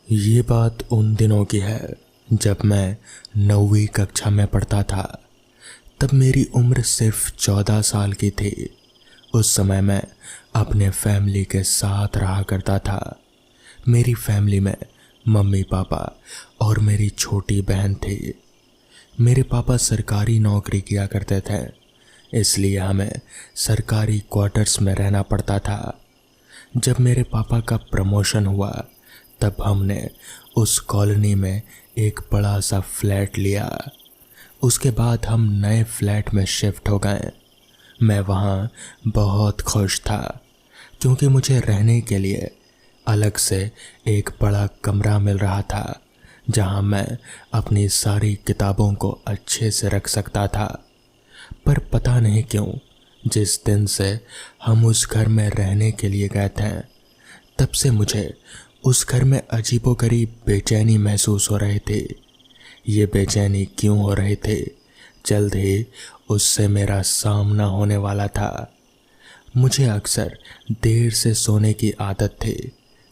ये बात उन दिनों की है जब मैं 9वीं कक्षा में पढ़ता था। तब मेरी उम्र सिर्फ 14 साल की थी। उस समय मैं अपने फैमिली के साथ रहा करता था। मेरी फैमिली में मम्मी पापा और मेरी छोटी बहन थी। मेरे पापा सरकारी नौकरी किया करते थे, इसलिए हमें सरकारी क्वार्टर्स में रहना पड़ता था। जब मेरे पापा का प्रमोशन हुआ तब हमने उस कॉलोनी में एक बड़ा सा फ्लैट लिया। उसके बाद हम नए फ्लैट में शिफ्ट हो गए। मैं वहाँ बहुत खुश था क्योंकि मुझे रहने के लिए अलग से एक बड़ा कमरा मिल रहा था जहाँ मैं अपनी सारी किताबों को अच्छे से रख सकता था। पर पता नहीं क्यों जिस दिन से हम उस घर में रहने के लिए गए थे तब से मुझे उस घर में अजीबोगरीब बेचैनी महसूस हो रही थी। ये बेचैनी क्यों हो रही थी? जल्द ही उससे मेरा सामना होने वाला था। मुझे अक्सर देर से सोने की आदत थी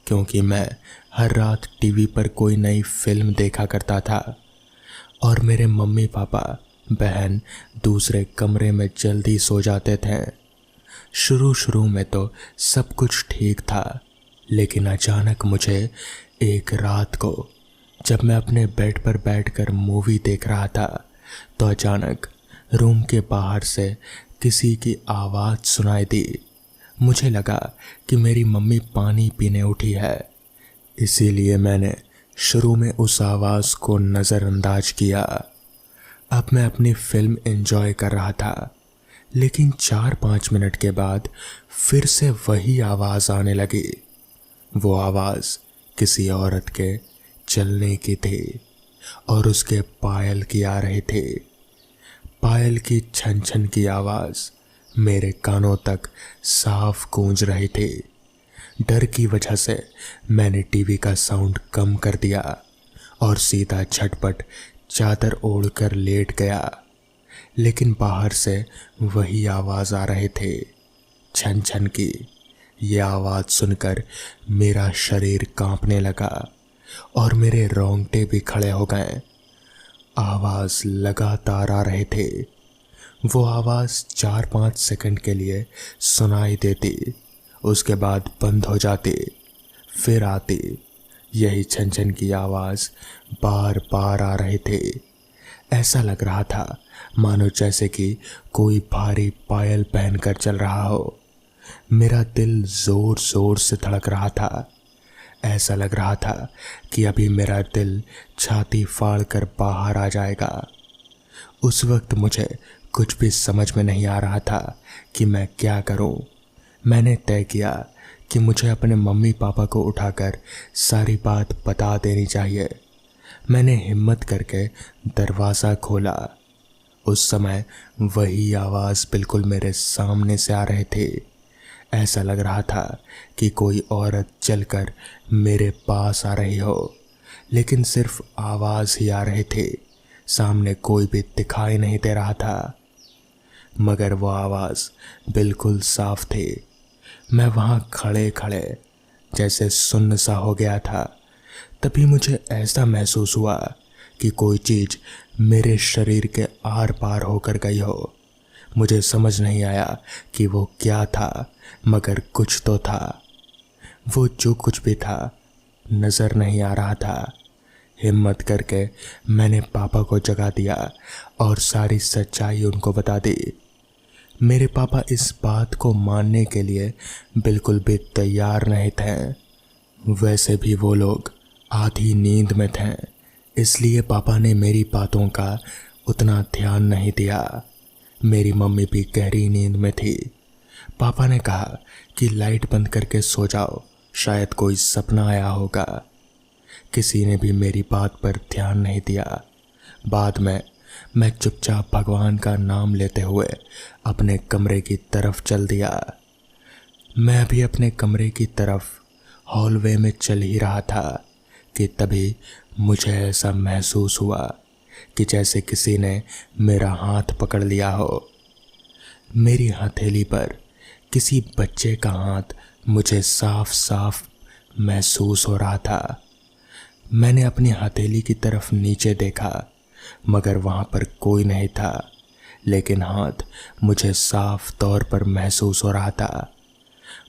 क्योंकि मैं हर रात टीवी पर कोई नई फिल्म देखा करता था और मेरे मम्मी पापा बहन दूसरे कमरे में जल्दी सो जाते थे। शुरू शुरू में तो सब कुछ ठीक था, लेकिन अचानक मुझे एक रात को जब मैं अपने बेड पर बैठकर मूवी देख रहा था तो अचानक रूम के बाहर से किसी की आवाज़ सुनाई दी। मुझे लगा कि मेरी मम्मी पानी पीने उठी है, इसीलिए मैंने शुरू में उस आवाज़ को नज़रअंदाज किया। अब मैं अपनी फिल्म एंजॉय कर रहा था, लेकिन 4-5 मिनट के बाद फिर से वही आवाज़ आने लगी। वो आवाज़ किसी औरत के चलने की थी और उसके पायल की आ रही थी। पायल की छन छन की आवाज़ मेरे कानों तक साफ गूंज रही थी। डर की वजह से मैंने टीवी का साउंड कम कर दिया और सीधा झटपट चादर ओढ़कर लेट गया। लेकिन बाहर से वही आवाज़ आ रही थी, छन छन की। ये आवाज़ सुनकर मेरा शरीर कांपने लगा और मेरे रोंगटे भी खड़े हो गए। आवाज़ लगातार आ रहे थे। वो आवाज़ 4-5 सेकंड के लिए सुनाई देती, उसके बाद बंद हो जाती, फिर आती। यही छन छन की आवाज़ बार बार आ रही थी। ऐसा लग रहा था मानो जैसे कि कोई भारी पायल पहनकर चल रहा हो। मेरा दिल जोर जोर से धड़क रहा था। ऐसा लग रहा था कि अभी मेरा दिल छाती फाड़ कर बाहर आ जाएगा। उस वक्त मुझे कुछ भी समझ में नहीं आ रहा था कि मैं क्या करूं। मैंने तय किया कि मुझे अपने मम्मी पापा को उठाकर सारी बात बता देनी चाहिए। मैंने हिम्मत करके दरवाज़ा खोला। उस समय वही आवाज़ बिल्कुल मेरे सामने से आ रही थी। ऐसा लग रहा था कि कोई औरत चलकर मेरे पास आ रही हो, लेकिन सिर्फ आवाज़ ही आ रही थी। सामने कोई भी दिखाई नहीं दे रहा था, मगर वो आवाज़ बिल्कुल साफ थी। मैं वहाँ खड़े खड़े जैसे सुन्न सा हो गया था। तभी मुझे ऐसा महसूस हुआ कि कोई चीज़ मेरे शरीर के आर पार होकर गई हो। मुझे समझ नहीं आया कि वो क्या था, मगर कुछ तो था। वो जो कुछ भी था नज़र नहीं आ रहा था। हिम्मत करके मैंने पापा को जगा दिया और सारी सच्चाई उनको बता दी। मेरे पापा इस बात को मानने के लिए बिल्कुल भी तैयार नहीं थे। वैसे भी वो लोग आधी नींद में थे, इसलिए पापा ने मेरी बातों का उतना ध्यान नहीं दिया। मेरी मम्मी भी गहरी नींद में थी। पापा ने कहा कि लाइट बंद करके सो जाओ, शायद कोई सपना आया होगा। किसी ने भी मेरी बात पर ध्यान नहीं दिया। बाद में मैं चुपचाप भगवान का नाम लेते हुए अपने कमरे की तरफ चल दिया। मैं भी अपने कमरे की तरफ हॉलवे में चल ही रहा था कि तभी मुझे ऐसा महसूस हुआ कि जैसे किसी ने मेरा हाथ पकड़ लिया हो। मेरी हथेली पर किसी बच्चे का हाथ मुझे साफ साफ महसूस हो रहा था। मैंने अपनी हथेली की तरफ नीचे देखा मगर वहां पर कोई नहीं था, लेकिन हाथ मुझे साफ तौर पर महसूस हो रहा था।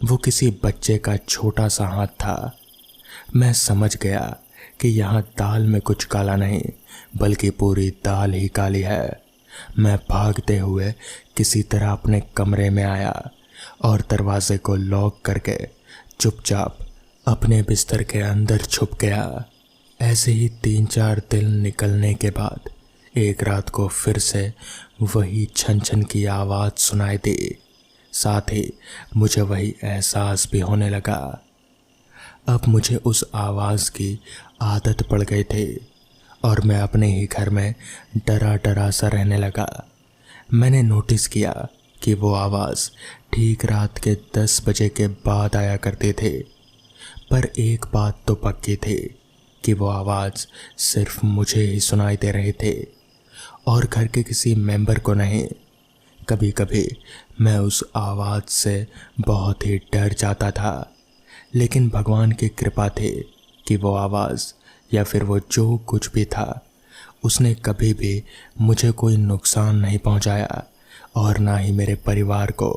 वो किसी बच्चे का छोटा सा हाथ था। मैं समझ गया कि यहाँ दाल में कुछ काला नहीं बल्कि पूरी दाल ही काली है। मैं भागते हुए किसी तरह अपने कमरे में आया और दरवाजे को लॉक करके चुपचाप अपने बिस्तर के अंदर छुप गया। ऐसे ही 3-4 दिन निकलने के बाद एक रात को फिर से वही छन छन की आवाज़ सुनाई दी। साथ ही मुझे वही एहसास भी होने लगा। अब मुझे उस आवाज़ की आदत पड़ गई थी और मैं अपने ही घर में डरा डरा सा रहने लगा। मैंने नोटिस किया कि वो आवाज़ ठीक रात के 10 बजे के बाद आया करती थी, पर एक बात तो पक्की थी कि वो आवाज़ सिर्फ मुझे ही सुनाई दे रही थी और घर के किसी मेंबर को नहीं। कभी कभी मैं उस आवाज़ से बहुत ही डर जाता था, लेकिन भगवान की कृपा थी कि वो आवाज़ या फिर वो जो कुछ भी था उसने कभी भी मुझे कोई नुकसान नहीं पहुंचाया और ना ही मेरे परिवार को।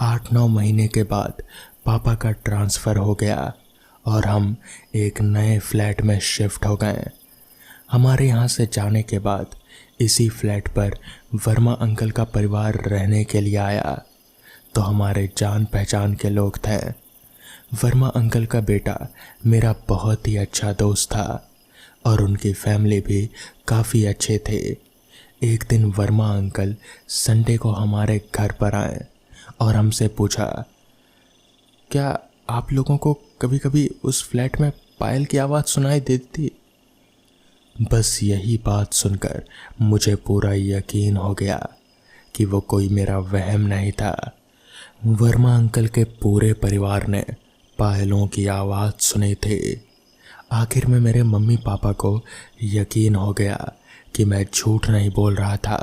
8-9 महीने के बाद पापा का ट्रांसफ़र हो गया और हम एक नए फ्लैट में शिफ्ट हो गए। हमारे यहाँ से जाने के बाद इसी फ्लैट पर वर्मा अंकल का परिवार रहने के लिए आया, तो हमारे जान पहचान के लोग थे। वर्मा अंकल का बेटा मेरा बहुत ही अच्छा दोस्त था और उनकी फैमिली भी काफ़ी अच्छे थे। एक दिन वर्मा अंकल संडे को हमारे घर पर आए और हमसे पूछा, क्या आप लोगों को कभी कभी उस फ्लैट में पायल की आवाज़ सुनाई देती थी? बस यही बात सुनकर मुझे पूरा यकीन हो गया कि वो कोई मेरा वहम नहीं था। वर्मा अंकल के पूरे परिवार ने पायलों की आवाज़ सुनी थी। आखिर में मेरे मम्मी पापा को यकीन हो गया कि मैं झूठ नहीं बोल रहा था।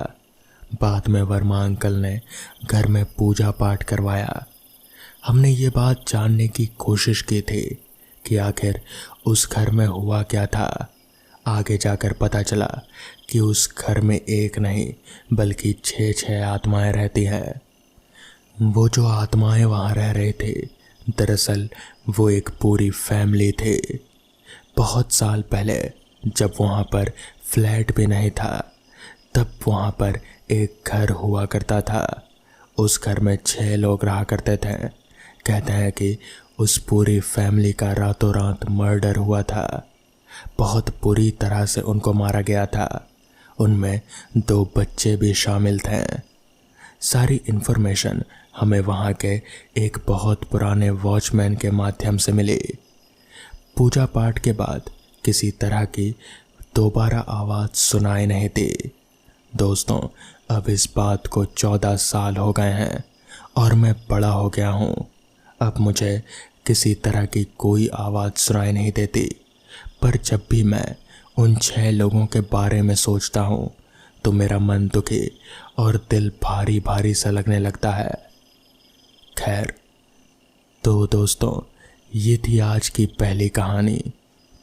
बाद में वर्मा अंकल ने घर में पूजा पाठ करवाया। हमने ये बात जानने की कोशिश की थी कि आखिर उस घर में हुआ क्या था। आगे जाकर पता चला कि उस घर में एक नहीं बल्कि 6 आत्माएं रहती हैं। वो जो आत्माएं वहाँ रह रहे थे, दरअसल वो एक पूरी फैमिली थे। बहुत साल पहले जब वहाँ पर फ्लैट भी नहीं था, तब वहाँ पर एक घर हुआ करता था। उस घर में 6 लोग रहा करते थे। कहते हैं कि उस पूरी फैमिली का रातों रात मर्डर हुआ था। बहुत बुरी तरह से उनको मारा गया था। उनमें 2 बच्चे भी शामिल थे। सारी इन्फॉर्मेशन हमें वहाँ के एक बहुत पुराने वॉचमैन के माध्यम से मिली। पूजा पाठ के बाद किसी तरह की दोबारा आवाज़ सुनाई नहीं दी। दोस्तों, अब इस बात को 14 साल हो गए हैं और मैं बड़ा हो गया हूँ। अब मुझे किसी तरह की कोई आवाज़ सुनाई नहीं देती, पर जब भी मैं उन 6 लोगों के बारे में सोचता हूँ तो मेरा मन दुखी और दिल भारी भारी सा लगने लगता है। खैर, तो दोस्तों, ये थी आज की पहली कहानी।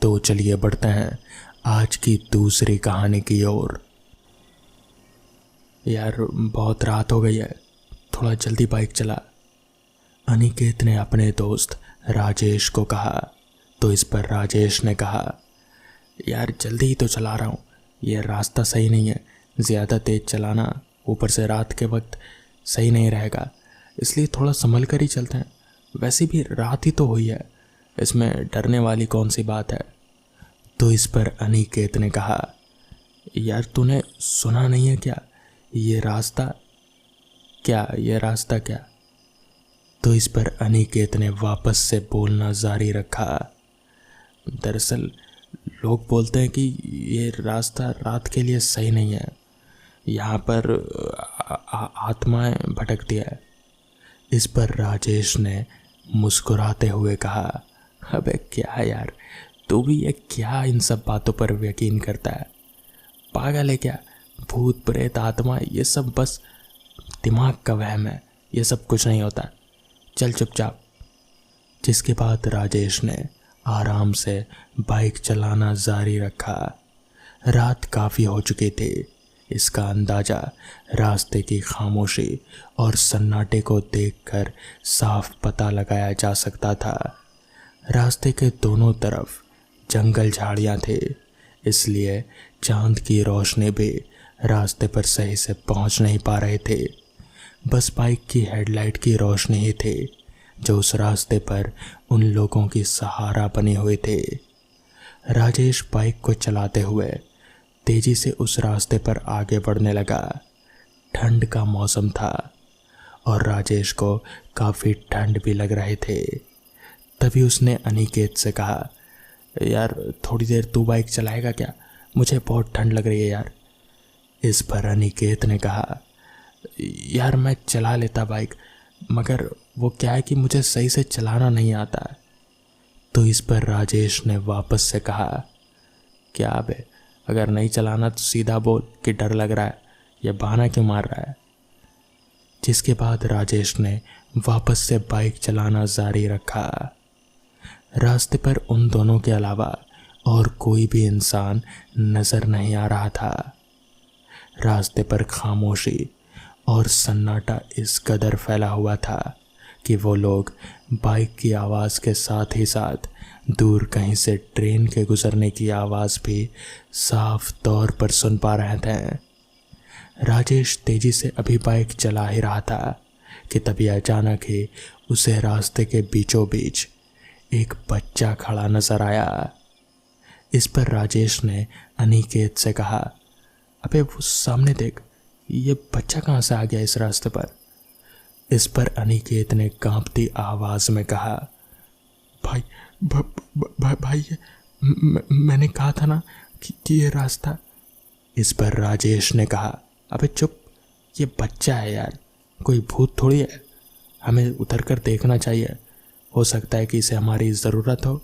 तो चलिए बढ़ते हैं आज की दूसरी कहानी की ओर। यार, बहुत रात हो गई है, थोड़ा जल्दी बाइक चला। अनिकेत ने अपने दोस्त राजेश को कहा, तो इस पर राजेश ने कहा, यार जल्दी ही तो चला रहा हूँ, ये रास्ता सही नहीं है, ज़्यादा तेज़ चलाना ऊपर से रात के वक्त सही नहीं रहेगा, इसलिए थोड़ा संभल कर ही चलते हैं। वैसे भी रात ही तो हुई है, इसमें डरने वाली कौन सी बात है। तो इस पर अनिकेत ने कहा, यार तूने सुना नहीं है क्या, ये रास्ता क्या। तो इस पर अनिकेत ने वापस से बोलना जारी रखा, दरअसल लोग बोलते हैं कि ये रास्ता रात के लिए सही नहीं है, यहाँ पर आत्माएं भटकती है। इस पर राजेश ने मुस्कुराते हुए कहा, अबे क्या यार, तू भी ये क्या इन सब बातों पर यकीन करता है, पागल है क्या? भूत प्रेत आत्मा ये सब बस दिमाग का वहम है, ये सब कुछ नहीं होता, चल चुपचाप। जिसके बाद राजेश ने आराम से बाइक चलाना जारी रखा। रात काफ़ी हो चुकी थी। इसका अंदाज़ा रास्ते की खामोशी और सन्नाटे को देखकर साफ पता लगाया जा सकता था। रास्ते के दोनों तरफ जंगल झाड़ियाँ थे, इसलिए चांद की रोशनी भी रास्ते पर सही से पहुंच नहीं पा रहे थे। बस बाइक की हेडलाइट की रोशनी ही थी जो उस रास्ते पर उन लोगों की सहारा बने हुए थे। राजेश बाइक को चलाते हुए तेजी से उस रास्ते पर आगे बढ़ने लगा। ठंड का मौसम था और राजेश को काफ़ी ठंड भी लग रहे थे। तभी उसने अनिकेत से कहा, यार थोड़ी देर तू बाइक चलाएगा क्या? मुझे बहुत ठंड लग रही है यार। इस पर अनिकेत ने कहा, यार मैं चला लेता बाइक, मगर वो क्या है कि मुझे सही से चलाना नहीं आता। तो इस पर राजेश ने वापस से कहा, क्या बे, अगर नहीं चलाना तो सीधा बोल कि डर लग रहा है, ये बहाना क्यों मार रहा है। जिसके बाद राजेश ने वापस से बाइक चलाना जारी रखा। रास्ते पर उन दोनों के अलावा और कोई भी इंसान नजर नहीं आ रहा था। रास्ते पर खामोशी और सन्नाटा इस कदर फैला हुआ था कि वो लोग बाइक की आवाज़ के साथ ही साथ दूर कहीं से ट्रेन के गुजरने की आवाज़ भी साफ तौर पर सुन पा रहे थे। राजेश तेजी से अभी बाइक चला ही रहा था कि तभी अचानक ही उसे रास्ते के बीचों बीच एक बच्चा खड़ा नजर आया। इस पर राजेश ने अनिकेत से कहा, अबे वो सामने देख, ये बच्चा कहाँ से आ गया इस रास्ते पर। इस पर अनिकेत ने कांपती आवाज में कहा, भाई भाई मैंने कहा था ना कि ये रास्ता। इस पर राजेश ने कहा, अबे चुप, ये बच्चा है यार, कोई भूत थोड़ी है, हमें उतर कर देखना चाहिए, हो सकता है कि इसे हमारी ज़रूरत हो।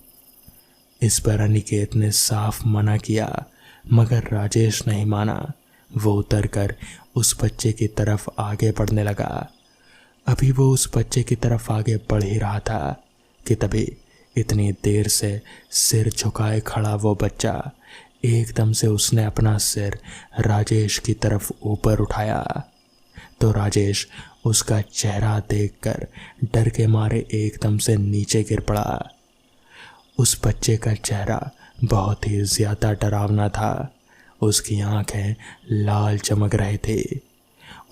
इस पर अनिकेत ने साफ मना किया, मगर राजेश नहीं माना। वो उतरकर उस बच्चे की तरफ आगे बढ़ने लगा। अभी वो उस बच्चे की तरफ आगे बढ़ ही रहा था कि तभी इतनी देर से सिर झुकाए खड़ा वो बच्चा एकदम से उसने अपना सिर राजेश की तरफ ऊपर उठाया। तो राजेश उसका चेहरा देखकर डर के मारे एकदम से नीचे गिर पड़ा। उस बच्चे का चेहरा बहुत ही ज़्यादा डरावना था। उसकी आंखें लाल चमक रहे थे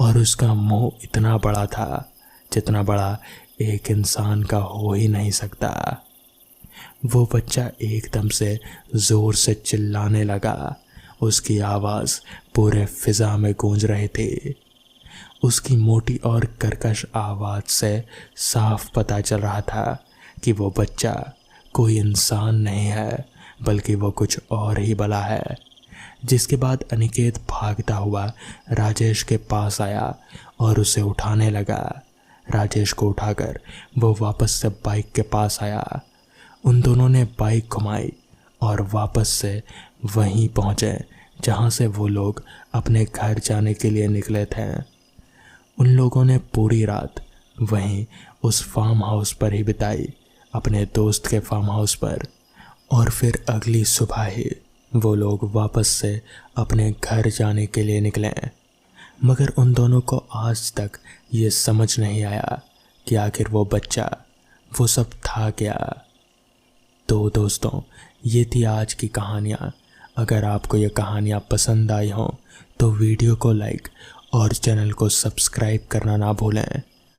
और उसका मुंह इतना बड़ा था जितना बड़ा एक इंसान का हो ही नहीं सकता। वो बच्चा एकदम से ज़ोर से चिल्लाने लगा। उसकी आवाज़ पूरे फिज़ा में गूंज रहे थे। उसकी मोटी और कर्कश आवाज़ से साफ पता चल रहा था कि वो बच्चा कोई इंसान नहीं है, बल्कि वो कुछ और ही बला है। जिसके बाद अनिकेत भागता हुआ राजेश के पास आया और उसे उठाने लगा। राजेश को उठाकर वो वापस से बाइक के पास आया। उन दोनों ने बाइक घुमाई और वापस से वहीं पहुँचे जहाँ से वो लोग अपने घर जाने के लिए निकले थे। उन लोगों ने पूरी रात वहीं उस फार्म हाउस पर ही बिताई, अपने दोस्त के फार्म हाउस पर। और फिर अगली सुबह ही वो लोग वापस से अपने घर जाने के लिए निकले। मगर उन दोनों को आज तक ये समझ नहीं आया कि आखिर वो बच्चा, वो सब था क्या। तो दोस्तों, ये थी आज की कहानियाँ। अगर आपको ये कहानियाँ पसंद आई हों तो वीडियो को लाइक और चैनल को सब्सक्राइब करना ना भूलें।